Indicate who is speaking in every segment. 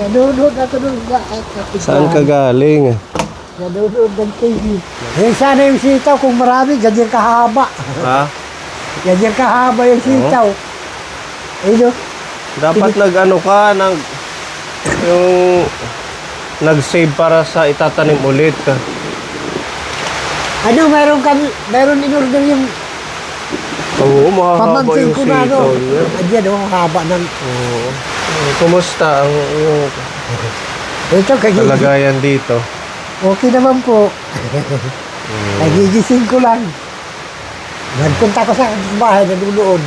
Speaker 1: Nanonood ako nung
Speaker 2: Saan ka galing?
Speaker 1: nanonood ng TV. Eh, sana yung sitaw kung marami, ganyan kahaba.
Speaker 2: Ha?
Speaker 1: Ganyan kahaba yung sitaw. Eh, no?
Speaker 2: Dapat nag-ano ka, yung nag-save para sa itatanim ulit.
Speaker 1: Ano, meron in-order yung
Speaker 2: Oo, mahahaba
Speaker 1: pamangkin
Speaker 2: yung
Speaker 1: ko na,
Speaker 2: sitaw
Speaker 1: ano.
Speaker 2: niya.
Speaker 1: Andyan, oh, haba ng...
Speaker 2: Oo. Kumusta ang yung
Speaker 1: Ito,
Speaker 2: kalagayan dito?
Speaker 1: okay naman po. Nagigising ko lang. Nagpunta ko sa bahay, nanunood.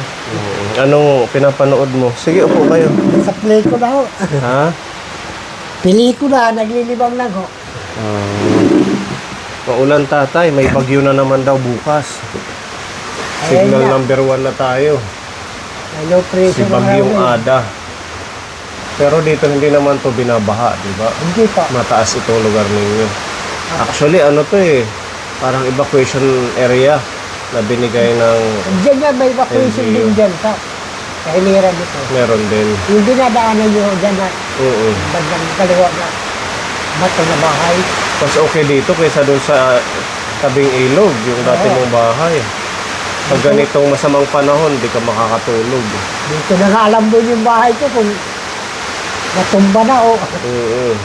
Speaker 2: Anong pinapanood mo? Sige, upo kayo.
Speaker 1: Sa play ko na ho.
Speaker 2: Ha?
Speaker 1: Pelikula, naglilibang lang ho.
Speaker 2: Maulan tatay, may bagyo na naman daw bukas.
Speaker 1: Ayan
Speaker 2: Signal
Speaker 1: na.
Speaker 2: number 1 na tayo.
Speaker 1: Hello,
Speaker 2: Si
Speaker 1: pressure.
Speaker 2: Bagyong Ada. Pero dito hindi naman to binabaha, di ba?
Speaker 1: Hindi pa.
Speaker 2: Mataas ito lugar ninyo. Actually, ano to parang evacuation area na binigay ng
Speaker 1: Diyan nga, may evacuation
Speaker 2: LGU.
Speaker 1: din dyan sa kahiliran dito.
Speaker 2: meron din.
Speaker 1: Yung dinadaanan nyo dyan na
Speaker 2: Oo.
Speaker 1: bandang kaliwa na bato na bahay.
Speaker 2: Mas okay dito kaysa doon sa tabing ilog, yung dati mong bahay. Pag ganitong masamang panahon, di ka makakatulog.
Speaker 1: Dito na nga alam doon yung bahay ko kung natumba na o
Speaker 2: Oo.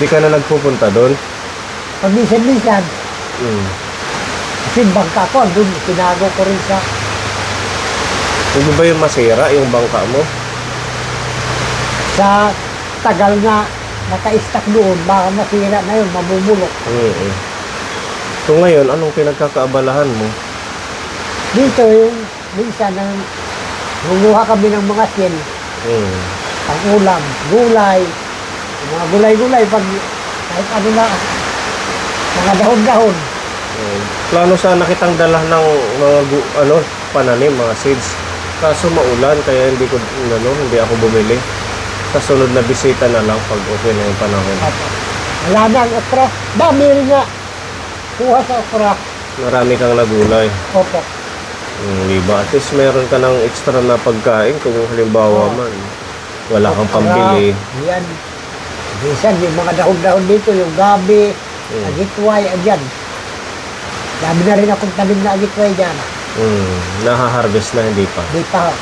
Speaker 2: Di ka na nagpupunta doon?
Speaker 1: pag-minsan-minsan. Kasi bangka ko, doon tinago ko rin sa
Speaker 2: Hindi ba yung masira, yung bangka mo?
Speaker 1: tagal na naka-stack doon, baka masira na yun, mabubulok.
Speaker 2: Oo. So ngayon, anong pinagkakaabalahan mo?
Speaker 1: Dito yung minsan nang guguha kami ng mga sin, pang ulam, gulay, yung mga gulay-gulay, pag kahit ano na, mga dahon-dahon.
Speaker 2: Plano sana kitang dala ng mga pananim, mga seeds. Kaso maulan, kaya hindi ako bumili. Sa sunod na bisita na lang pag okay na yung panahon.
Speaker 1: Wala na ang okra. Dami rin nga. Kuha sa okra.
Speaker 2: Marami kang nagulay.
Speaker 1: Opo.
Speaker 2: Di ba? At least meron ka ng extra na pagkain kung halimbawa man. Wala kang pambili.
Speaker 1: Yan. Minsan yung mga dahon-dahon dito, yung gabi, agitway, andyan. Dami na rin akong talim na agitway dyan.
Speaker 2: Nahaharvest na, hindi pa.
Speaker 1: Di pa.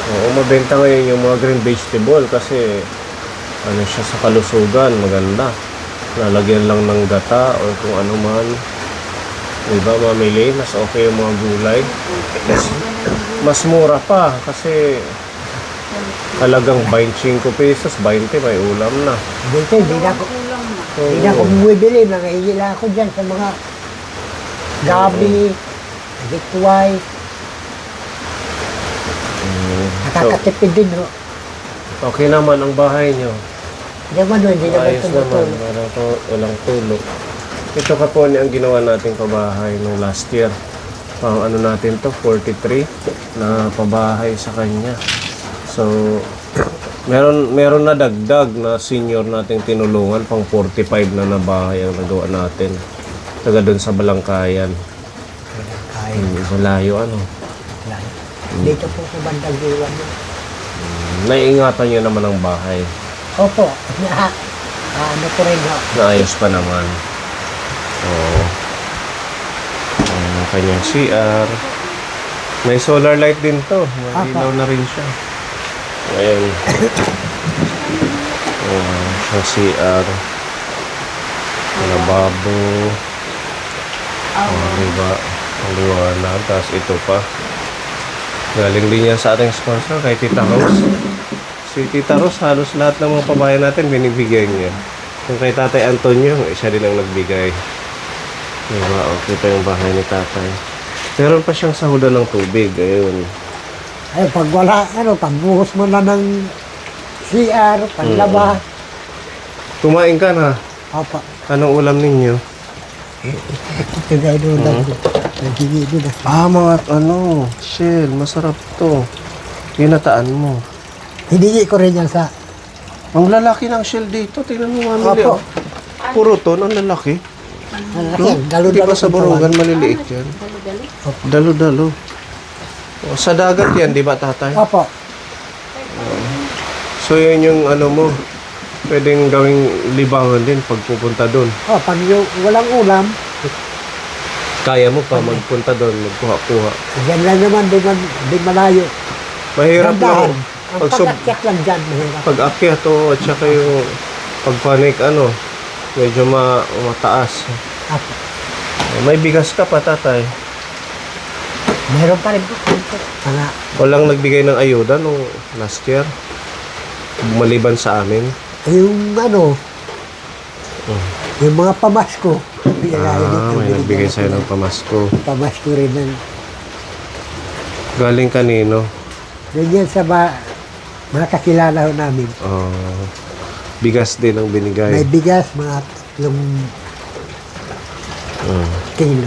Speaker 2: Oo, mabenta ngayon yung mga green vegetable kasi ano siya sa kalusugan, maganda. Lalagyan lang ng gata o kung ano man. Diba, mamili, mas okay yung mga gulay. Mas mura pa kasi halagang 25 pesos, 20 may ulam na.
Speaker 1: Dito, hindi na ako bumibili. Nangahingi lang ako dyan sa mga gabi, agitway. Nakakatipid din, no?
Speaker 2: Okay naman ang bahay nyo.
Speaker 1: Hindi naman
Speaker 2: Ayos naman,
Speaker 1: tumutulog.
Speaker 2: walang tulog. Ito kapon ang ginawa nating pabahay nung last year. Pang ano natin to, 43 na pabahay sa kanya. So, meron na dagdag na senior nating tinulungan, pang 45 na bahay ang nagawa natin. Taga doon sa Balangkayan. Malayo ano.
Speaker 1: Dito po sa bandang diwan.
Speaker 2: Naiingatan nyo naman ang bahay.
Speaker 1: Opo. Ano ko rin, no?
Speaker 2: Naayos pa naman. Oo. Ang kanyang CR. May solar light din to. Malilaw na rin siya. Ayan. Siya CR. Lababo. Diba? Ang liwanag. Tapos ito pa. Galing din yan sa ating sponsor kay Tita Rose. Si Tita Rose, halos lahat ng mga pabayan natin binibigay niya. Yung kay Tatay Antonio, siya din ang nagbigay. Diba? Okay pa yung bahay ni Tatay. Meron pa siyang sahudan ng tubig. Ayun.
Speaker 1: Ay, pag wala, pagbuhos mo na ng CR, panlaba.
Speaker 2: Kumain ka na.
Speaker 1: Opo.
Speaker 2: Anong ulam ninyo?
Speaker 1: Ito na doon lang. Nagiging doon na.
Speaker 2: Mga shell. Masarap to. Ginataan mo.
Speaker 1: Hiningi ko rin yan sa...
Speaker 2: Ang lalaki ng shell dito. Tingnan mo mamili.
Speaker 1: Opo.
Speaker 2: Puro to, ang lalaki. Di ba sa Borongan maliliit yan? Dalo-dalo. O, sa dagat yan, di ba tatay?
Speaker 1: Opo.
Speaker 2: So yun yung ano mo, pwedeng gawing libangan din pag pupunta doon.
Speaker 1: Oh, pag yung walang ulam,
Speaker 2: Kaya mo pa magpunta doon, magkuha-kuha.
Speaker 1: dyan lang naman, di malayo.
Speaker 2: Mahirap
Speaker 1: Dandahan.
Speaker 2: lang.
Speaker 1: Ang
Speaker 2: Pag sub-
Speaker 1: pag-akyat lang dyan, mahirap.
Speaker 2: Pag-akyat at saka yung pagpanik, medyo mataas.
Speaker 1: Apo.
Speaker 2: May bigas ka pa, tatay.
Speaker 1: Meron pa rin po. Mga,
Speaker 2: Walang nagbigay ng ayuda nung last year. Maliban sa amin.
Speaker 1: yung ano, yung mga pamasko.
Speaker 2: May nagbigay sa'yo ng pamasko.
Speaker 1: Pamasko rin ng,
Speaker 2: Galing kanino?
Speaker 1: ganyan sa mga kakilala ho namin.
Speaker 2: Bigas din ang binigay.
Speaker 1: May bigas, mga 3 kilo.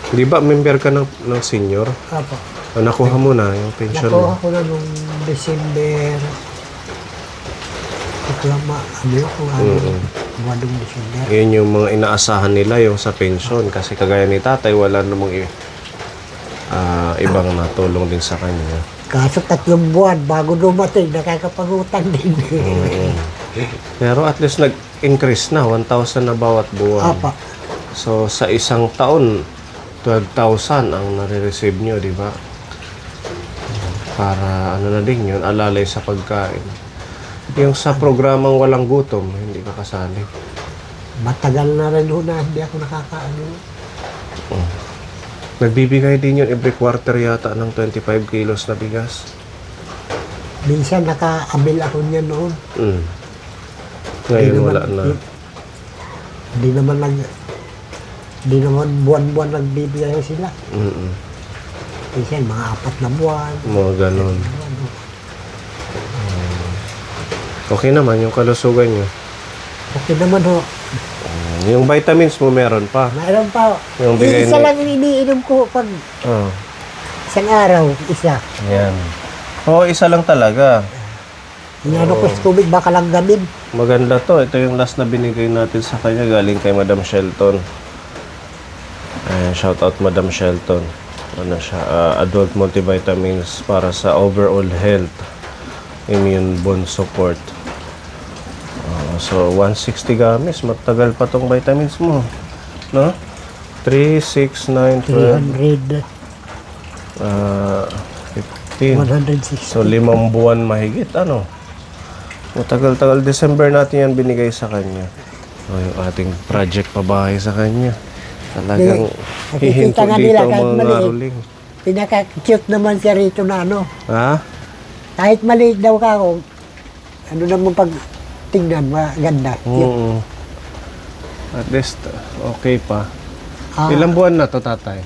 Speaker 2: Di ba member ka ng senior?
Speaker 1: Apo.
Speaker 2: Nakuha mo na yung pension
Speaker 1: Nakuha
Speaker 2: mo.
Speaker 1: ko na nung December. Ano yun kung ano, buwan ng December.
Speaker 2: Yun yung mga inaasahan nila yung sa pension. Kasi kagaya ni tatay, wala namang ibang natulong din sa kanya.
Speaker 1: Kaso 3 buwan bago dumating, nakakapagutang din.
Speaker 2: Pero at least nag-increase na, 1,000 na bawat buwan.
Speaker 1: Apa.
Speaker 2: So sa isang taon, 12,000 ang nare-receive nyo, di ba? Para ano na din yun, alalay sa pagkain. Yung sa programang walang gutom, hindi ka kasali.
Speaker 1: Matagal na rin ho na hindi ako nakakaano.
Speaker 2: Nagbibigay din yun every quarter yata ng 25 kilos na bigas.
Speaker 1: Minsan nakaabil ako niya noon.
Speaker 2: Ngayon wala na.
Speaker 1: Hindi naman buwan-buwan nagbibigay sila. Minsan mga 4 na buwan.
Speaker 2: Mga ganon. Okay naman yung kalusugan nyo.
Speaker 1: Okay naman ho.
Speaker 2: Yung vitamins mo meron pa.
Speaker 1: Mayroon pa ho.
Speaker 2: Yung bigay
Speaker 1: Isa
Speaker 2: ni-
Speaker 1: lang iniinom ko pag
Speaker 2: Oh.
Speaker 1: isang araw, isa.
Speaker 2: Yan. Oo, isa lang talaga.
Speaker 1: Inano ko sa tubig, baka lang gamin.
Speaker 2: Maganda to. Ito yung last na binigay natin sa kanya galing kay Madam Shelton. Shout out Madam Shelton. Ano siya? Adult multivitamins para sa overall health. Immune bone support. So 160 gamis. Matagal pa tong vitamins mo. No? 3, 6, 9, 12, 15.
Speaker 1: 160.
Speaker 2: So 5 buwan mahigit. Matagal-tagal. December natin yan binigay sa kanya. Yung ating project pabahay sa kanya. Talagang
Speaker 1: Nakikita
Speaker 2: hihinto
Speaker 1: nga
Speaker 2: dito
Speaker 1: nila
Speaker 2: ang
Speaker 1: kahit
Speaker 2: mga
Speaker 1: maliit.
Speaker 2: ngaruling.
Speaker 1: Pinaka-cute naman siya rito na ano.
Speaker 2: Ha?
Speaker 1: Kahit maliit daw ka ako, ano naman pag tingnan, maganda. Cute.
Speaker 2: At least, okay pa.
Speaker 1: Ah,
Speaker 2: Ilang buwan na to, tatay?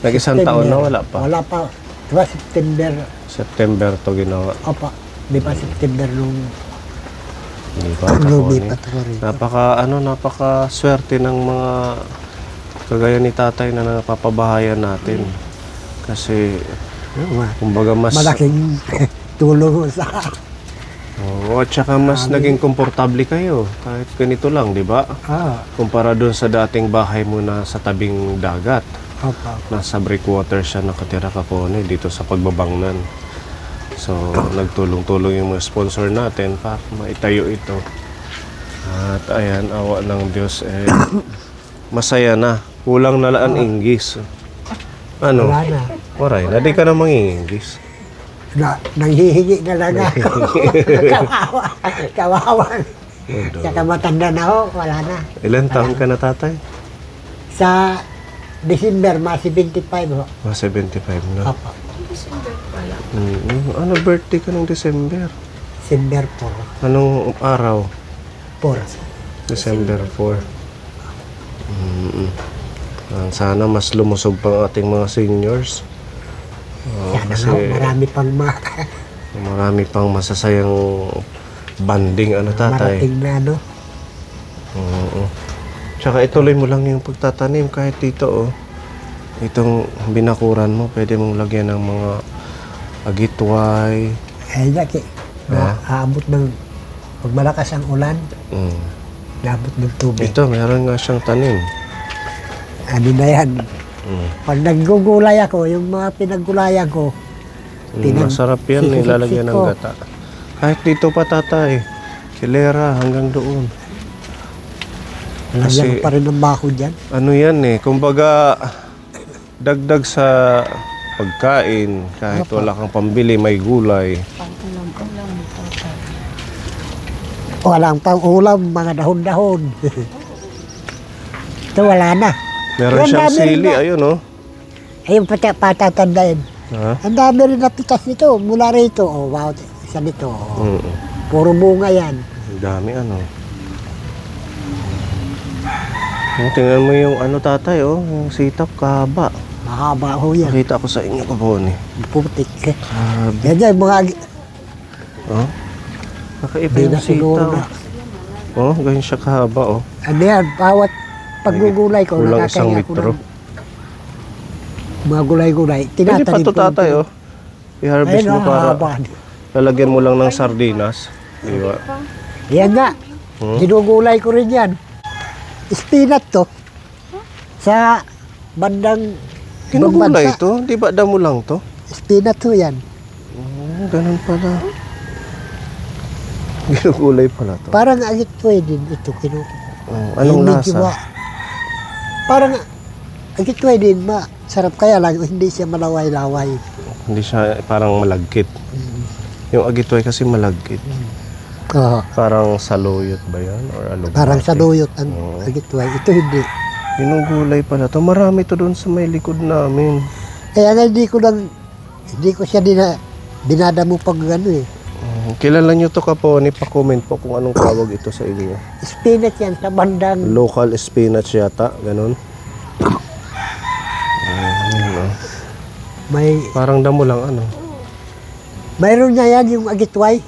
Speaker 2: Nag-isang taon na, wala pa.
Speaker 1: Wala pa. Diba September,
Speaker 2: September to ginawa.
Speaker 1: opa. Di ba September nung
Speaker 2: Hindi pa ako
Speaker 1: lumipat ako rito.
Speaker 2: napaka swerte ng mga kagaya ni tatay na napapabahayan natin. Kasi, kumbaga mas...
Speaker 1: Malaking tulong sa...
Speaker 2: Oo, at saka mas naging komportable kayo. Kahit ganito lang, di ba? Kumpara doon sa dating bahay mo na sa tabing dagat.
Speaker 1: Opa.
Speaker 2: Nasa breakwater siya nakatira Kapone dito sa pagbabangnan. So, nagtulong-tulong yung mga sponsor natin para maitayo ito. At ayan, awa ng Diyos, masaya na. Kulang na lang inggis. Ano?
Speaker 1: Wala na.
Speaker 2: Waray, na di ka na manginginggis.
Speaker 1: Nanghihingi na lang ako. Kawawa. Kawawa. Saka matanda na ako, wala na.
Speaker 2: Ilan taon ka na, tatay?
Speaker 1: Sa December, mas 75 ho.
Speaker 2: 75 na.
Speaker 1: Opa.
Speaker 2: Ano, birthday ka ng December?
Speaker 1: December
Speaker 2: Anong araw?
Speaker 1: 4.
Speaker 2: December 4. Sana mas lumusog pa ang ating mga seniors.
Speaker 1: Sana
Speaker 2: Kasi
Speaker 1: ho, marami pang
Speaker 2: marami pang masasayang banding, tatay.
Speaker 1: marating na ano.
Speaker 2: Oo. Tsaka ituloy mo lang yung pagtatanim kahit dito, itong binakuran mo, pwede mong lagyan ng mga agitway.
Speaker 1: Yaki, aabot ng, pag malakas ang ulan, naabot ng tubig.
Speaker 2: Ito, meron nga siyang tanim.
Speaker 1: Ano na yan? Pag naggugulay ako, yung mga pinaggulayan ko,
Speaker 2: Masarap yan, nilalagyan ng
Speaker 1: ko.
Speaker 2: gata. Kahit dito pa, tatay. Kilera hanggang doon.
Speaker 1: Lalagyan pa rin ng bako dyan.
Speaker 2: Ano yan eh, kumbaga dagdag sa pagkain, kahit wala kang pambili, may gulay.
Speaker 1: Walang pang ulam, mga dahon-dahon. Ito wala na.
Speaker 2: Meron
Speaker 1: Yan,
Speaker 2: siyang
Speaker 1: dami rin
Speaker 2: sili,
Speaker 1: na.
Speaker 2: ayun oh.
Speaker 1: Ayun patatandain.
Speaker 2: Ha?
Speaker 1: Ang dami rin na pitas nito, mula rito. Oh, wow, isa nito. Oh. Puro bunga yan.
Speaker 2: Ang dami ano. Tingnan mo yung ano tatay oh, yung sitaw kahaba.
Speaker 1: Mahaba ho yan.
Speaker 2: Nakita ko sa inyo kapon eh.
Speaker 1: Putik.
Speaker 2: Grabe.
Speaker 1: Yan yan, mga...
Speaker 2: Oh. Kakaiba
Speaker 1: Hindi
Speaker 2: yung
Speaker 1: na siguro
Speaker 2: sitaw.
Speaker 1: na.
Speaker 2: Oh, ganyan siya kahaba oh.
Speaker 1: Ano yan, bawat paggugulay ko,
Speaker 2: Kulang isang
Speaker 1: nakakaya ko
Speaker 2: metro.
Speaker 1: ng mga gulay-gulay.
Speaker 2: Pwede pa to tatay oh. I-harvest mo para
Speaker 1: haba.
Speaker 2: lalagyan mo lang ng sardinas. Di ba?
Speaker 1: Yan nga, ginugulay ko rin yan. Spinach to. Sa bandang
Speaker 2: Kinugulay
Speaker 1: bansa.
Speaker 2: ito? Di ba damo lang to?
Speaker 1: Spinach to yan.
Speaker 2: Ganun pala. Ginugulay pala to.
Speaker 1: Parang agit pwede ito.
Speaker 2: Anong
Speaker 1: Hindi
Speaker 2: lasa?
Speaker 1: Parang agit pwede masarap kaya lang hindi siya malaway-laway.
Speaker 2: Hindi siya parang malagkit. Yung agitoy kasi malagkit.
Speaker 1: Oo.
Speaker 2: Parang saluyot ba yan? Or alubate?
Speaker 1: Parang sa duyot ang
Speaker 2: Oo.
Speaker 1: agit ito hindi.
Speaker 2: Ginugulay pala to. Marami to doon sa may likod namin.
Speaker 1: Kaya nga hindi ko siya dinadamo pag ano eh.
Speaker 2: Kilala nyo to Kaponi? Pa-comment po kung anong tawag ito sa inyo.
Speaker 1: Spinach yan sa bandang
Speaker 2: Local spinach yata, ganun.
Speaker 1: may
Speaker 2: Parang damo lang ano.
Speaker 1: mayroon niya yan yung agitway.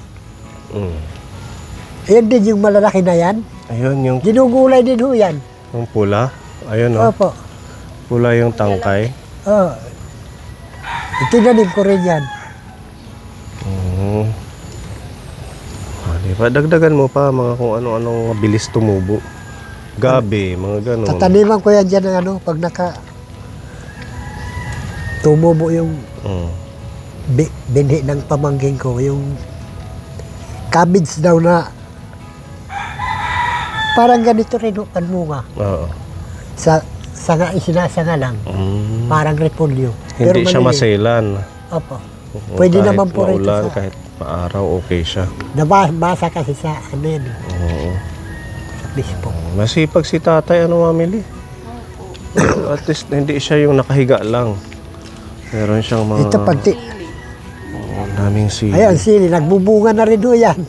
Speaker 1: Ayan din yung malalaki na yan.
Speaker 2: Ayun, yung
Speaker 1: Ginugulay din ho yan.
Speaker 2: pula. Ayun oh.
Speaker 1: Opo.
Speaker 2: Pula yung tangkay.
Speaker 1: Oh. Itinanim ko rin yan.
Speaker 2: Diba? Dagdagan mo pa mga kung ano-anong bilis tumubo. Gabi, mga ganun.
Speaker 1: Tataniman ko yan dyan ng ano, pag tumubo yung binhi ng pamangking ko, yung cabbage daw na parang ganito rin ang bunga.
Speaker 2: Oo.
Speaker 1: Sa sanga, isinasanga lang. Parang repolyo.
Speaker 2: Hindi siya
Speaker 1: maliliit.
Speaker 2: maselan.
Speaker 1: Opo. Pwede
Speaker 2: Kahit
Speaker 1: naman po rin ito
Speaker 2: maulan,
Speaker 1: sa...
Speaker 2: kahit maaraw, okay siya.
Speaker 1: Nabasa kasi sa ano yan,
Speaker 2: Oo.
Speaker 1: sa Facebook.
Speaker 2: Masipag si tatay, ano mamili? At least hindi siya yung nakahiga lang. Meron siyang mga...
Speaker 1: Ito pati.
Speaker 2: Ang daming sili.
Speaker 1: Ayan, sili. Nagbubunga na rin ho yan.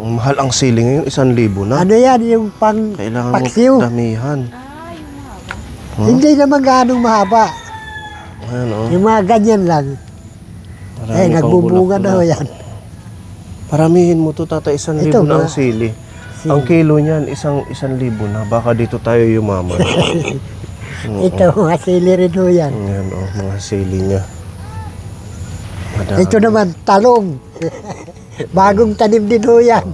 Speaker 2: Mahal ang sili ngayon, 1,000 na.
Speaker 1: Ano yan, yung
Speaker 2: Kailangan mo
Speaker 1: paksiw.
Speaker 2: damihan.
Speaker 1: Hindi naman ganong mahaba.
Speaker 2: Ayan o.
Speaker 1: Yung mga ganyan lang.
Speaker 2: Marami
Speaker 1: Eh,
Speaker 2: pang
Speaker 1: nagbubunga na ho
Speaker 2: bulaklak.
Speaker 1: yan.
Speaker 2: Paramihin mo to tatay, 1,000
Speaker 1: Ito,
Speaker 2: na ang
Speaker 1: mga-
Speaker 2: sili. Ang kilo niyan, 1,000 na. Baka dito tayo yumaman.
Speaker 1: Ito, mga sili rin ho yan.
Speaker 2: Ayan o, mga sili niya. Madami.
Speaker 1: Ito naman, talong. Bagong tanim din ho yan.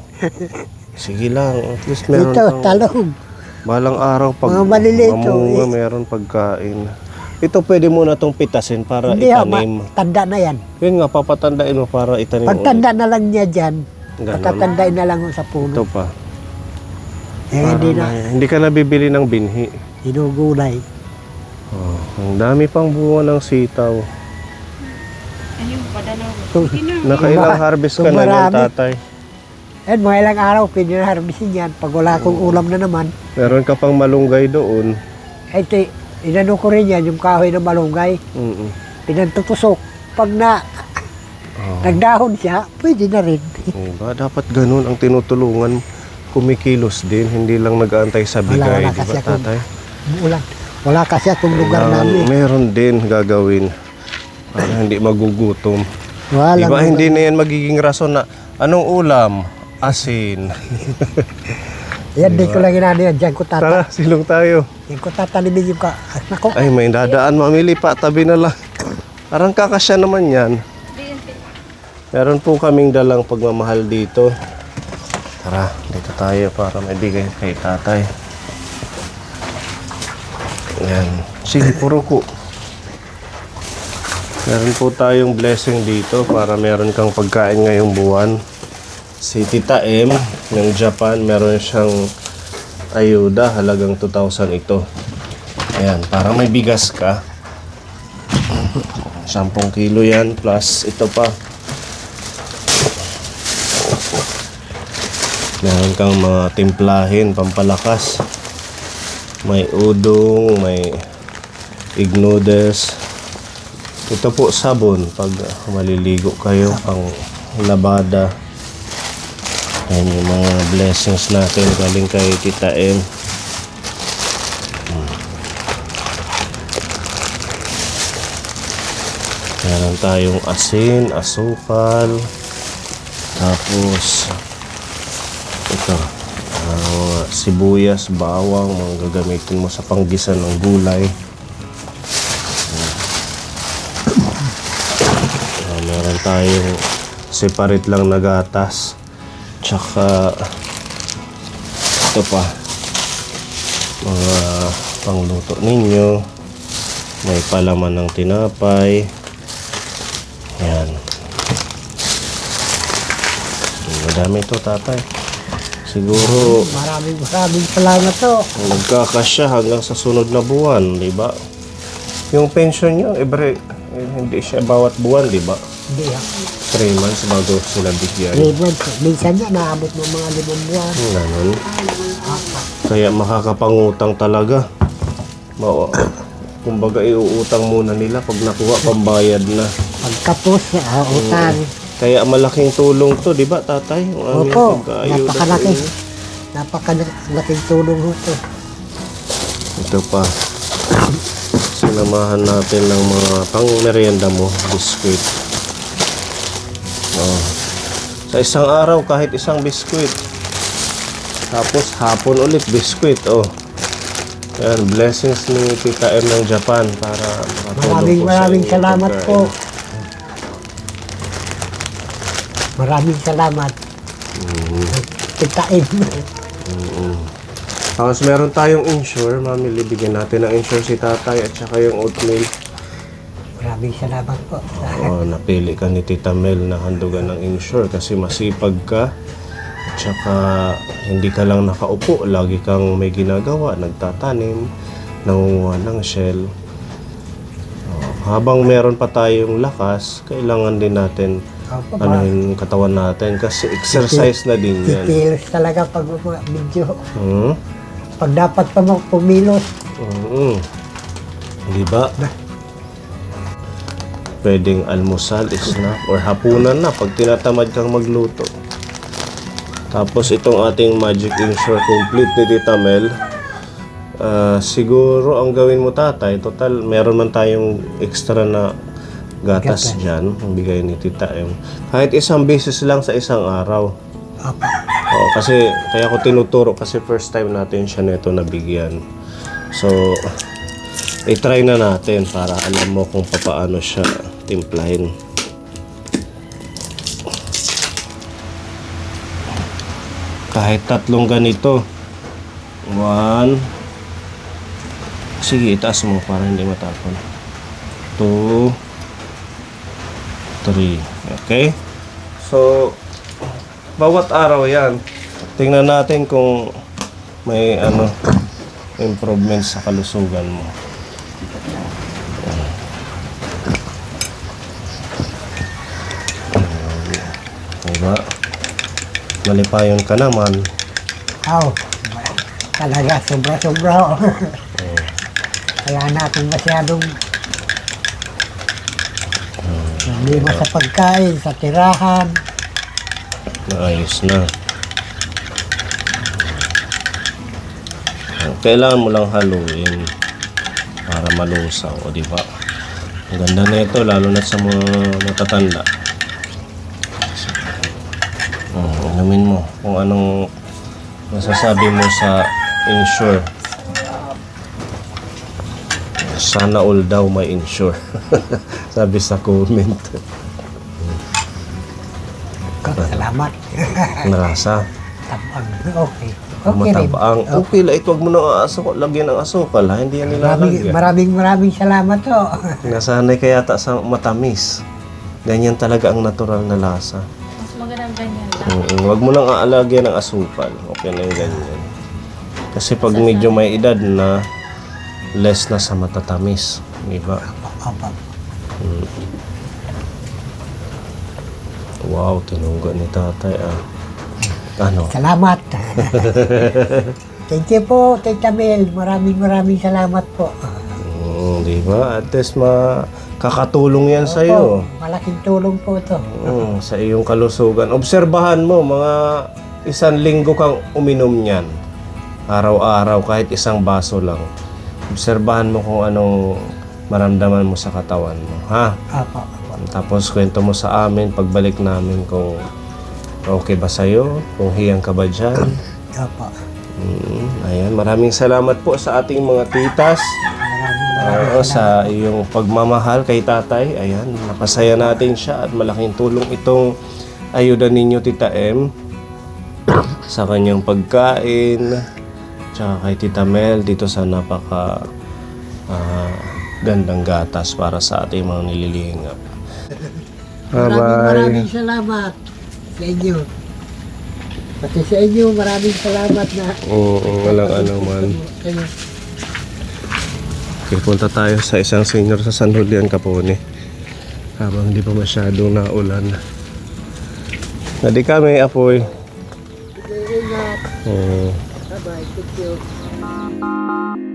Speaker 2: Sige lang, at least meron
Speaker 1: Ito,
Speaker 2: kang
Speaker 1: talong.
Speaker 2: balang araw pag
Speaker 1: Mga maliliit,
Speaker 2: mamunga,
Speaker 1: eh.
Speaker 2: meron pagkain. Ito pwede mo na itong pitasin para
Speaker 1: Hindi ha,
Speaker 2: itanim.
Speaker 1: tanda na yan.
Speaker 2: Yun nga, papatandain mo para itanim ulit.
Speaker 1: Pagtanda na lang niya dyan,
Speaker 2: Ganon.
Speaker 1: patatandain na lang ho sa
Speaker 2: Ito
Speaker 1: puno.
Speaker 2: pa.
Speaker 1: Eh, hindi na,
Speaker 2: Hindi ka nabibili ng binhi.
Speaker 1: hinugulay.
Speaker 2: Oh, ang dami pang bunga ng sitaw. Nakailang harvest ka
Speaker 1: kung
Speaker 2: na yan,
Speaker 1: marami.
Speaker 2: tatay.
Speaker 1: Eh, mga ilang araw, pwede na harbisin yan. Pag wala akong ulam na naman,
Speaker 2: Meron ka pang malunggay doon.
Speaker 1: eh, inano ko rin yan, yung kahoy ng malunggay. Pinantutusok. Pag nagdahon siya, pwede na rin.
Speaker 2: Diba? Dapat ganun ang tinutulungan. Kumikilos din, hindi lang nag-aantay sa bigay.
Speaker 1: Wala
Speaker 2: Diba,
Speaker 1: kasi akong
Speaker 2: tatay?
Speaker 1: ulan. Wala kasi akong lugar
Speaker 2: Kailangan
Speaker 1: namin.
Speaker 2: meron din gagawin para hindi magugutom.
Speaker 1: Wala.
Speaker 2: Diba hindi na yan magiging rason na anong ulam? Asin.
Speaker 1: Yan, di ko lang inano yan. Diyan ko
Speaker 2: Tara, silong tayo.
Speaker 1: Diyan ko tatalimin yung anak ko.
Speaker 2: Ay, may dadaan mamili pa. Tabi na lang. Parang kakasya naman yan. Meron po kaming dalang pagmamahal dito. Tara, dito tayo para maibigay kay tatay. Yan. Sige, puro ko. Meron po tayong blessing dito para meron kang pagkain ngayong buwan. Si Tita M ng Japan, meron siyang ayuda, halagang 2,000 ito. Ayan, para may bigas ka. 10 kilo yan, plus ito pa. Meron kang mga timplahin, pampalakas. May udong, may egg noodles. Ito po sabon pag maliligo kayo, pang labada. Ayan yung mga blessings natin galing kay Tita M. Meron tayong asin, asukal. Tapos ito, mga sibuyas, bawang, mga gagamitin mo sa panggisan ng gulay. Meron tayong separate lang na gatas. Tsaka ito pa, mga pangluto ninyo. May palaman ng tinapay. Yan. Madami ito, tatay. Siguro
Speaker 1: Maraming salamat to.
Speaker 2: nagkakasya hanggang sa sunod na buwan, di ba? Yung pension nyo, hindi siya bawat buwan, di ba?
Speaker 1: Hindi ha.
Speaker 2: 3 months bago sila bigyan.
Speaker 1: Minsan nga naabot ng mga 5 buwan.
Speaker 2: Ganun. Kaya makakapangutang talaga. Kumbaga iuutang muna nila pag nakuha pambayad na.
Speaker 1: Pagkapos, utang.
Speaker 2: Kaya malaking tulong to, di ba, tatay? Yung aming
Speaker 1: Opo,
Speaker 2: pagkaayuda
Speaker 1: napakalaki.
Speaker 2: sa inyo.
Speaker 1: Napakalaking tulong ito.
Speaker 2: Ito pa. Sinamahan natin ng mga pang-merienda mo, biskuit. Oh. Sa isang araw, kahit isang biskuit. Tapos hapon ulit, biskuit. Oh. Yan, blessings ni Tita M ng Japan para makatulong po sa
Speaker 1: Maraming
Speaker 2: inyo
Speaker 1: salamat
Speaker 2: pagkain.
Speaker 1: po. Maraming salamat. Kitain.
Speaker 2: Tapos meron tayong insure, mamili, bigyan natin ng insure si tatay at saka yung oatmeal.
Speaker 1: Maraming salamat po.
Speaker 2: Oh, napili ka ni Tita Mel na handugan ng insure kasi masipag ka at saka hindi ka lang nakaupo, lagi kang may ginagawa, nagtatanim, nangunguha ng shell. Oh, habang meron pa tayong lakas, kailangan din natin
Speaker 1: Opo,
Speaker 2: yung katawan natin kasi exercise na din yan.
Speaker 1: details talaga pag video.
Speaker 2: Hmm?
Speaker 1: Pag dapat pa pumilos.
Speaker 2: Di ba? Pwedeng almusal, snack, or hapunan na pag tinatamad kang magluto. Tapos itong ating Magic Insure Complete ni Tita Mel, siguro ang gawin mo, tatay, total meron man tayong extra na gatas dyan, ang bigay ni Tita M. Kahit isang beses lang sa isang araw.
Speaker 1: Opo.
Speaker 2: Oo, kasi kaya ko tinuturo kasi first time natin siya nito nabigyan. So, i-try na natin para alam mo kung paano siya timplahin. Kahit 3 ganito. 1. Sige, itaas mo para hindi matapon. 2. 3. Okay? So, bawat araw yan. Tingnan natin kung may improvement sa kalusugan mo. Diba? Malipayon ka naman.
Speaker 1: Talaga, sobra-sobra. Kaya natin masyadong problema sa pagkain, sa tirahan.
Speaker 2: Naayos na. Kailangan mo lang haluin para malusaw, o di ba? Ang ganda nito lalo na sa mga matatanda. Alamin mo kung anong masasabi mo sa insure. Sana all daw may insure. Sabi sa comment.
Speaker 1: Salamat.
Speaker 2: Narasa.
Speaker 1: Tabang. Okay. Okay rin.
Speaker 2: Matabang. Okay lang. Ito, wag mo nang lagyan ng asukal, ha? Hindi yan nilalagyan.
Speaker 1: Maraming salamat to.
Speaker 2: Nasanay ka yata sa matamis. Ganyan talaga ang natural na lasa.
Speaker 3: Mas magandang ganyan.
Speaker 2: Huwag mo nang aalagyan ng asukal. Okay na yung ganyan. Kasi pag medyo may edad na, less na sa matatamis. Di ba?
Speaker 1: Opo.
Speaker 2: Wow, tinungga ni tatay ah. Ano?
Speaker 1: Salamat. Thank you po, Tita Mel. Maraming salamat po.
Speaker 2: Di ba? At least makakatulong yan
Speaker 1: Opo,
Speaker 2: sa'yo.
Speaker 1: malaking tulong po ito.
Speaker 2: Sa iyong kalusugan. Obserbahan mo, mga 1 linggo kang uminom niyan. Araw-araw, kahit 1 baso lang. Obserbahan mo kung anong maramdaman mo sa katawan mo. Ha?
Speaker 1: Opo.
Speaker 2: Tapos kwento mo sa amin, pagbalik namin kung okay ba sa'yo, kung hiyang ka ba dyan.
Speaker 1: Opo.
Speaker 2: Ayan, maraming salamat po sa ating mga titas. Sa iyong pagmamahal kay tatay. Ayan, napasaya natin siya at malaking tulong itong ayuda ninyo, Tita M, sa kanyang pagkain, tsaka kay Tita Mel dito sa napaka gandang gatas para sa ating mga nililingap.
Speaker 1: Maraming salamat sa inyo. Pati sa inyo, maraming salamat na.
Speaker 2: Walang ano man. Okay, punta tayo sa isang senior sa San Julian, Capone. Habang hindi pa masyadong naulan. Nadi kami, apoy.
Speaker 1: Ingat.
Speaker 2: Oo.
Speaker 1: Bye-bye. Thank you.